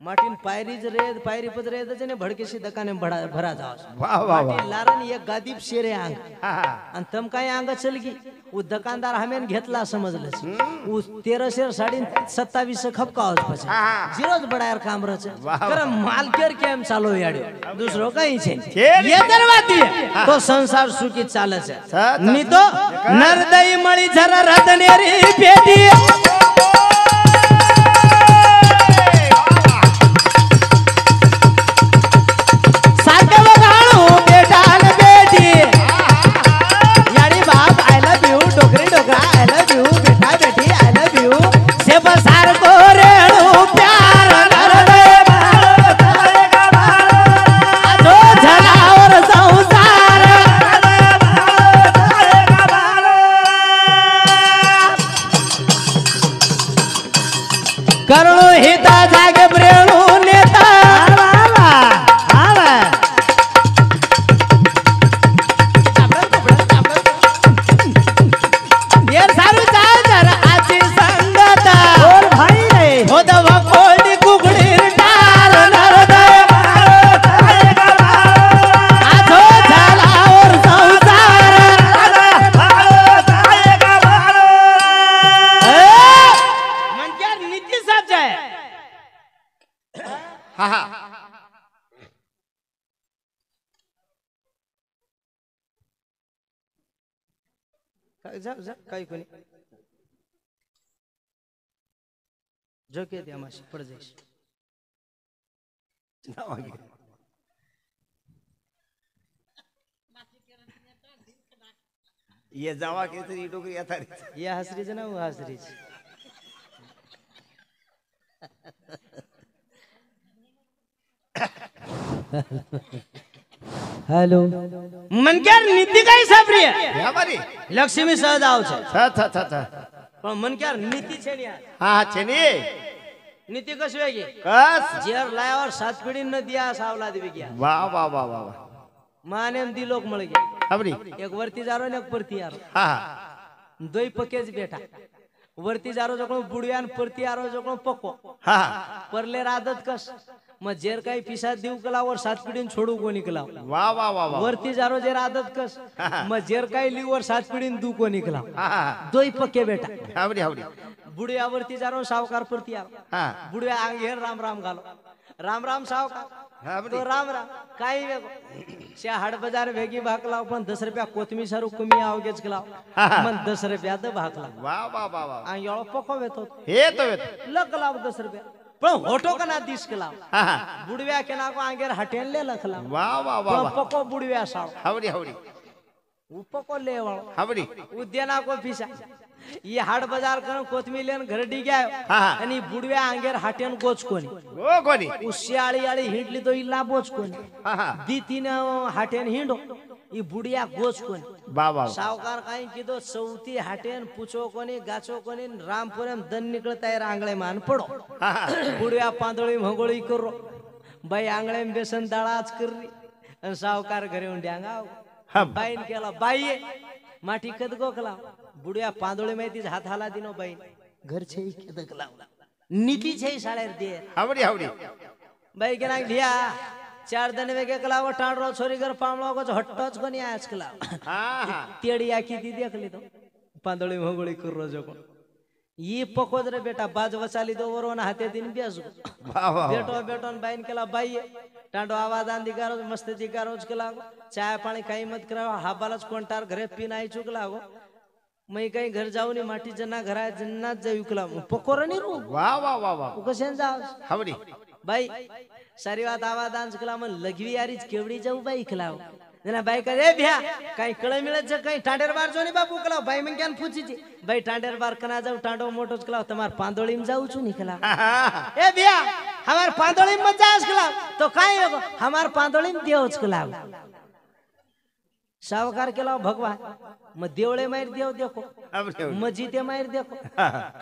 માટીન પાયરી જ રે પાયરી પદ રે છે ને ભડકેસી દકાને ભરા જાવ છે વાહ વાહ વાહ લારાની એક ગાદીપ શેરે આંગ હા અને તમ કાઈ આંग चलगी उ दुकानदार हमेन घेतला समजले उ 13 शेर साडी 27 खपकावच પછી जीरो જ બડાયર કામ રહે છે કરે માલકેર કેમ ચાલો યાડ્યો દૂસરો કઈ છે ये કરવા દે તો સંસાર સુખી ચાલે છે ની તો નરદઈ મળી જરા રતનેરી પેટી करुणो हिता जागे प्रेणु नेता यार सारू चाल आची संगत और भाई रे हो दवा कोडी कुकडी टार नरदय आजो झाला और संसार मन क्या नीति साथ जाए हा हा जा काही कोणी जो के ते आमाशी पड जाईस ये जावा के तरी डोकरी आता या हसरीच ना वो हसरीच हेलो मन क्या नीति काय સાપરી હે મારી લક્ષ્મી સહજ આવ છે છ પણ મન ક્યાર નીતિ છે ને યાર હા છે ને નીતિ કશું વેગી કસ જેર લાયવર સાત પીડી ન દિયા સાવલા દેવી ગયા વાહ વાહ વાહ વાહ માને એમ દિલોક મળી ગયા હાવડી એક વર્તી જારો ને એક પરતી આરો હા દોઈ પકે જ બેઠા વર્તી જારો જોકો બુડિયા ને પરતી આરો જોકો પકો હા પરલે આદત કસ म जेर काही पिसा देऊ कलावर सात पिढीन छोडू कोणी कलाव वाह वाह वाह वाह वरती जारो जेर आदत कस म जेर काही लिवर सात पिढीन दू कोणी कलाव हा दोई पक्के बेटा हावडी हावडी बुडिया वरती जारो सावकार परती आ हा बुडिया आंगेर राम राम घालो राम राम सावकार हावडी तो राम राम काही वेगो शा हाड बाजार भेगी भाकलाव पण 10 रुपया कोथमी सारू कमी आवगेच कलाव मन 10 रुपया द भाकला वाह वाह वाह वाह आ योळो पको वेतो हे तो लकलाव 10 रुपया पण होटो कना दिस कलाव हा बुडव्या केना को आंगेर हटेन ले लखला वाह वाह वाह वाह पको बुडव्या साव हावडी हावडी उपको लेवळ हावडी उद्याना को पिसा ये हाट बाजार करून कोथमी लेन घर डी गया आणि बुडव्या आंगेर हाटेन गोच कोणी ओ कोणी उशियाळी आळी हिंडली तो इला बोच कोणी हा दी तीन हाटेन हिंडो ई बुडिया गोच कोणी वाह वाह सावकार काही कीधो चौथी हाटेन पूछो कोणी गाचो कोणी रामपुरम दन निकळताय आंगळे मान पडो बुडव्या पांदळी भंगोळी करो बाई आंगळे बेसन दाळाच कररी आणि सावकार घरी उंड्यांगा बाईन केला बाई माठी कद गोकला बुडिया पांदोळी माहिती हात हाला दिनो बाई घर छे कद गला नीति छे साळेर दे हावडी हावडी बाई के नाक लिया 4 दिन वेगे कलाव टाणरो छोरी घर पामलो को हट्टच कोनी आज कला हा हा तेडी आखी दी देखली तो पांदोळी भंगोळी करो जो ये पकोज रे बेटा बाज वचाली दो वरोना हाते दिन बेस वाह वाह बेटो बेटोन बाईन केला बाई टांडो आवाज आंदी करो मस्त दी करो कला चाय पाणी काही मत करावा हाबालाच कोणतार घरे पिनाई चुकला गो मैं काही घर जाऊनी माटी जना घरा जन्नात जाऊ कला पकोर नी रू वाह वाह वाह वाह कशेन जाव हावडी बाई सारी बात आवाज आंज कला मन लगवी यारीच केवडी जाऊ बाई कला जना बाई करे भ्या काही कळ मिळत काही टांडेर बार जो बापू कलाव बाई मग क्या पूछी भाई टांडेर बार कना जाऊ टांडो मोटोच कलाव तुम्हार पांदोळी में जाऊ छु निकला ए भ्या हमार पांदोळी में जास कलाव तो काय होगो हमार पांदोळी में देवच कलाव सावकार केला भगवान मग देवळे मार देव देखो मस्जिदे मार देखो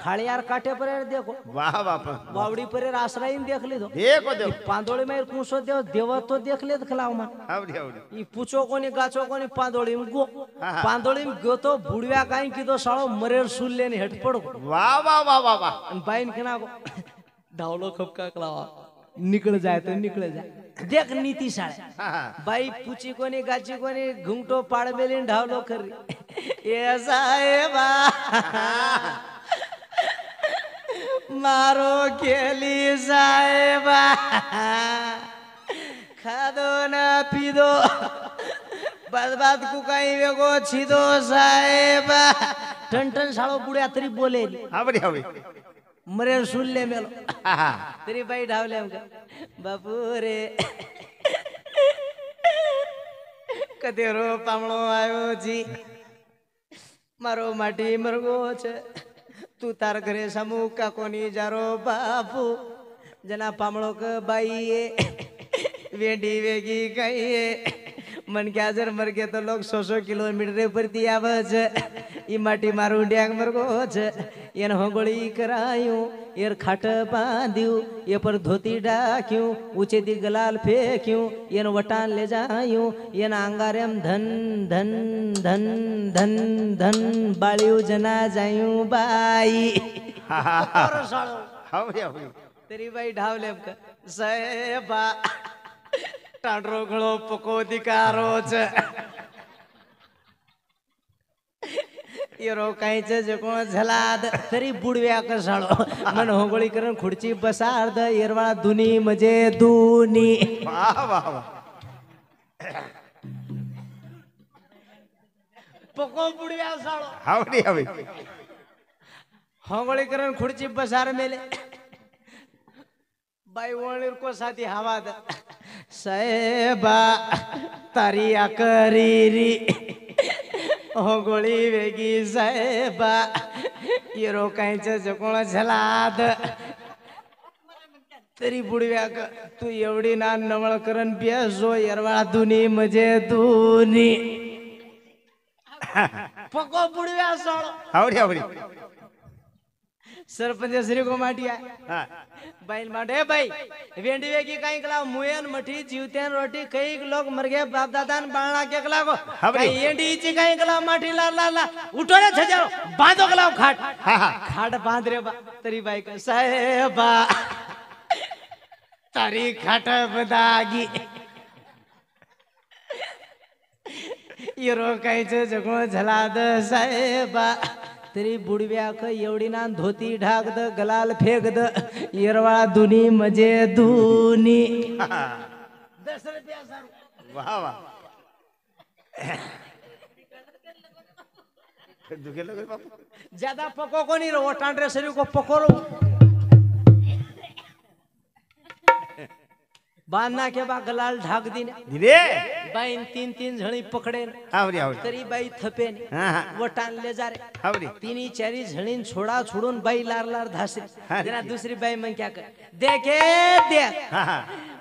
खाड़ियार काटे पर देखो वाह बाप बावड़ी पर आश्रय देख ली दो देखो देखो पांदोड़ी मार कुसो देव देव तो देख ले खलाव मा ई पूछो कोनी गाचो कोनी पांदोड़ी में गो पांदोड़ी में गयो तो बुढ़िया काई की तो सालो मरेर सुल लेने हट पड़ो वाह वाह वाह वाह वाह बाइन केना को धावलो खपका कलावा निकल जाए तो निकल जाए देख नीति साड़े भाई पूछी कोनी गाची कोनी घूंगटो पाड़ बेली ढावलो करी ऐसा है बा मारो केली साहेबा खादो ना पीदो बर्बाद को कहीं वेगो छीदो साहेबा टन टन सालो बुढ़िया तरी बोले हावड़ी हावड़ी मरे सुन ले मेलो तेरी भाई ढावले हमका बापू रे कदेरो पामणो आयो जी मारो माटी मरगो छे तू तार घरे समूह का कोनी जारो बापू जना पामणो क बाई वेडी वेगी गई मन के आजर मर गए तो लोग 100 किलोमीटर पर आवे छे ई माटी मारू डैंग मरगो छे एन होगोળી करायूं एर खाट बांध्યું ए पर धोती डाक्यूं ऊंचे दी गलाल फेंक्यूं एन वटान ले जायूं एन आंगारेम धन धन धन धन धन बाळियो जना जायूं बाई और सालो हावड़ी हावड़ी तेरी बाई ढावले साहेबा टांडरो घणो पको दिकारो छे येरो काई छे जको झलाद तरी बुडव्या कसाळो मन होगोळी करून खुर्ची बसार द येरवाळा दुनी मजे दुनी वाह वाह वाह पको बुडव्या साळो हावड़ी हावड़ी होगोळी करून खुर्ची बसार मेले बाई वणीर को साथी हवा द साहेबा तारी आकरीरी होगोळी वेगी साहेबा येरो कायचं जकोळ झलाद तरी बुडव्या तू एवढी ना नवळ करण बेसो येरवाळा दुनी मजे दुनी पको बुडव्या सोळ हावड़ी हावड़ी सरपंच श्री को माटिया बाइल माटे भाई वेंडी वेगी काई कला मुयन मठी जीवतेन रोटी कई लोग मर गए बाप दादा ने बाणा के कला को काई एंडी ची काई कला माटी ला ला ला उठो रे छजारो बांधो कला खाट खाट बांध रे बा तरी बाई का साहेबा तारी खाट बदागी येरो काईच जगो झलाद साहेबा तरी बुडव्या क एवढी ना धोती ढाक द गलाल फेक द येरवाळा दुनी मजे दुनी 10 रुपया सारू वाह वाह दुखे लगे बापू ज्यादा पको को नहीं रो टांडरे शरीर को पकोरो बांधना के बा गलाल ढाक दीने धीरे बाई 3 जणी पकड़े हावड़ी हावड़ी तरी बाई थपे वो टान ले जा रे हावड़ी 3-4 जणीन छोड़ा छोड़ून बाई लार लार धासे जरा दूसरी बाई मन क्या कर देखे देख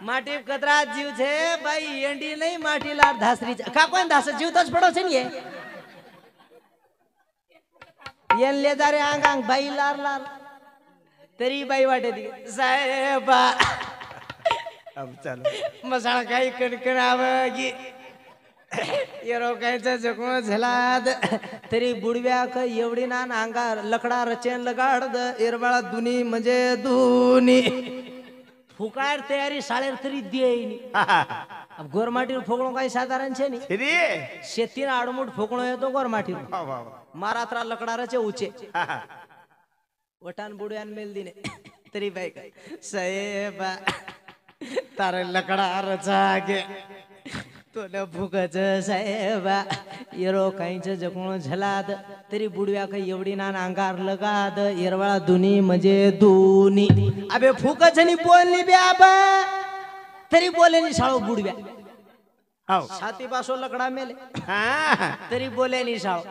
माटी कतरा जीव छे बाई एंडी नहीं माटी लार धासरी का कोण धास जीव तोच पडो छे ने ये ले जा रे आंग आंग बाई लार लार तरी बाई वाटे दी साहेबा अब चलो मसाला काही कणकण आवगी येरो कायचा जको झलाद तरी बुडव्या क एवढी ना अंगा लकडा रचेन लगाड द एरवाळा दुनी म्हणजे दुनी फुकार तयारी साळेर तरी देईनी अब गोरमाटी फोकणो काही साधारण छे नी धीरे शेतीन आडमुट फोकणो येतो गोरमाटी वाह वाह वाह मारात्रा लकडा रचे ऊंचे वटान बुडव्यान मेल दिने तरी बाई का साहेबा तारे लकड़ा रचागे तो न भूकच साहेबा येरो काहीच जकोण झलाद तरी बुडव्या का एवढी ना अंगार लगाद येरवाळा दुनी म्हणजे दुनी अबे फुकच नि बोलली बे आबा तरी बोले नि साळो बुडव्या हाव छाती पासो लकड़ा मेले हा तरी बोले नहीं साव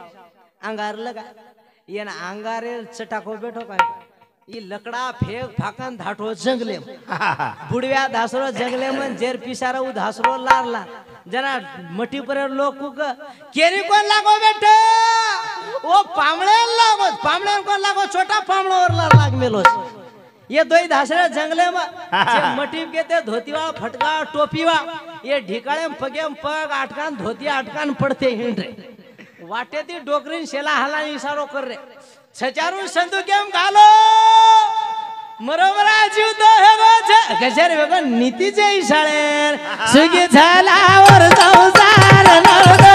अंगार लगा ये ना अंगारे चटाको बैठो काय ये लकड़ा फेक फाकन धाटो जंगले बुढ़व्या धासरो जंगले में जेर पिसारा उ धासरो लार ला जना मटी पर लोग कुक केरी कोण लागो बेटे वो पामळे कोण लागो छोटा पामळो वर लाग मेलो ये दोई धासरे जंगले में जे मटी के ते धोतीवा फटका टोपीवा ये ढिकाळे पगे पग अटकान धोती अटकान पडते हिंडरे वाटे ती डोकरीन शेला हाला इशारो कर रे छचारू संदू केम घालो मरोबरा जीव तो हेगो गजर वेगो नीतीचे इशाळे सुगी झालावर संसार नरदो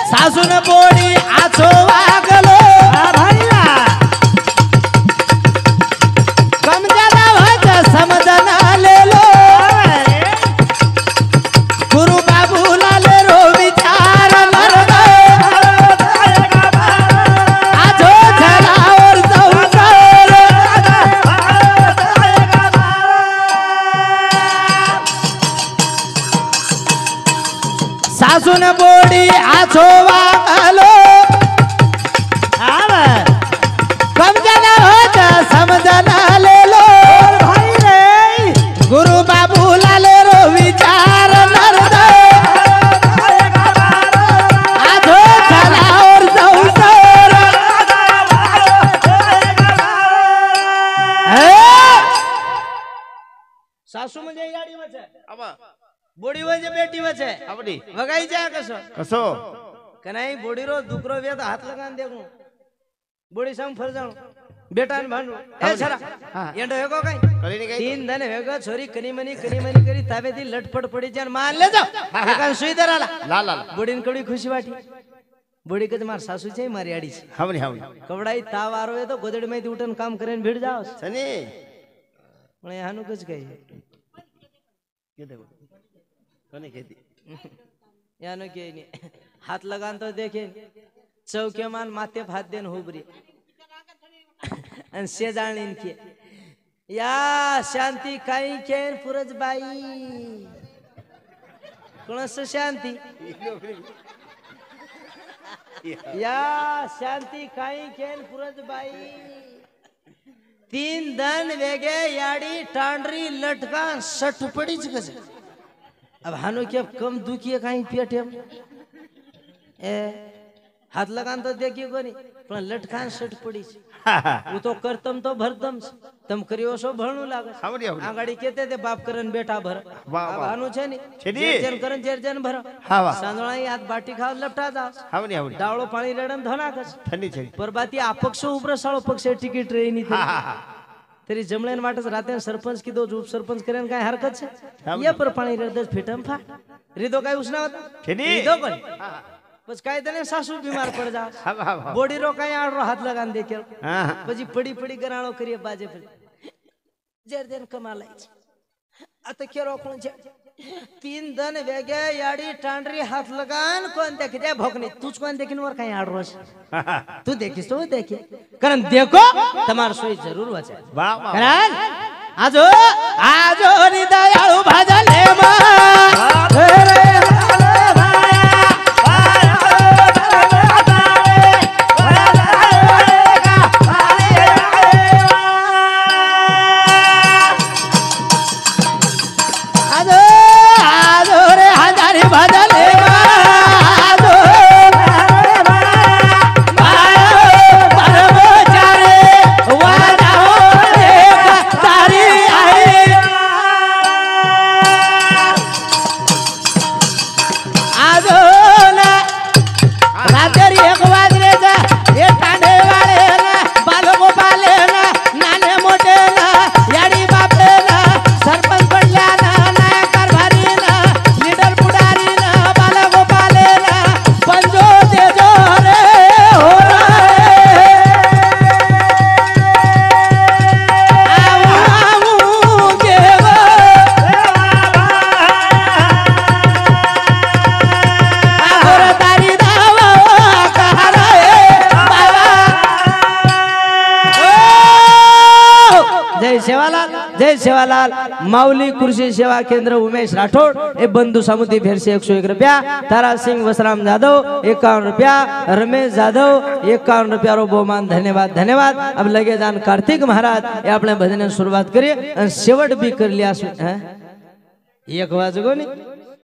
सासून बोडी आछो वागलो कमजाला व्हायचा समजना लेलो गुरु बाबूला ले रो विचार मरदो आछो झालावर संसार सासून बोडी आछो वागलो कमजना होता समजना लेलो भाई रे गुरु बाबूला ले रो विचार नरदो आछो झालावर संसार सासू म्हणजे गाडी वचे आबा बोडी वचे बेटी वचे आवडी वगाई जा कसो कसो कनाई बोडी रो दुकरो वेद हाथ लगान देखू बोडी सम फर जाणो बेटा ने भांडो ए छरा एंडो हेगो काई करी नहीं गई तीन धन हेगो छोरी कनी मनी करी ताबे दी लटपट पड़ी जान मान ले जाओ एकान सुई दराला ला ला बोडीन कडी खुशी वाटी बोडी कद मार सासू छे मारी आडी छे हावनी कवडाई ताव आरो है तो गोदड़ में उठन काम करेन भीड़ जाओ सनी पण हानु कच कही ये देखो कोने खेती यानो के नहीं हाथ लगान तो देखे चौके मान माथे हाथ देन होबरी अन से जाणीन के या शांती काई केन पुरज बाई कोणस शांती या शांती काई केन पुरज बाई तीन दन वेगे याडी टांडरी लटका सट पडीच कस अब हानो के कम दुखिए काई पेटे ए हाथ लगान तो देखिए कोनी पण लटकान सट पडीच वो तो करतम तो भरतम तम करियो सो भणू लागे हावनी आगाडी केते ते बाप करन बेटा भर अब हानु छे नी छेदी जन करन जन भर हावा सांदळाई हाथ बाटी खाव लपटा जा हावनी डावळो पाणी रेडन धनाकस ठंडी छे परबाती अपक्ष उब्रसाळो पक्ष तिकीट रेनी तरी जमलेन वाटस राते सरपंच की दो उप सरपंच करेन काय हरकत छे ये पर पाणी रेडस फिटम फा रिदो काय उसना होता रिदो कोण बस काय तने सासू बीमार पड़ जा बोडी रो काय आडरो हाथ लगान दे के પછી પડી ગરાણો કરીએ બાજે પર જેર દેન કમાલાઈ आता केरो कोण छे तीन दन वेगे याडी टांडरी हाथ लगान कोण देखे दे भोकनी तुझ कोण देखिन वर काय आडरो तू देखिस तो देखे कारण देखो તમાર સોઈ જરૂર વચે વાહ વાહ કારણ આજો ની દયાળુ ભાજલે માં जय सेवालाल माऊली कृषि सेवा केंद्र उमेश राठौड़ ए बंधु समुदी फिर से 101 रुपया तारा सिंह वसराम जादव 51 रुपया रमेश जादव 51 रुपया रो बहुमान धन्यवाद धन्यवाद। अब लगे जान कार्तिक महाराज ये अपने भजन शुरुआत करिए शेवट भी कर लिया 1 वाजगो नहीं।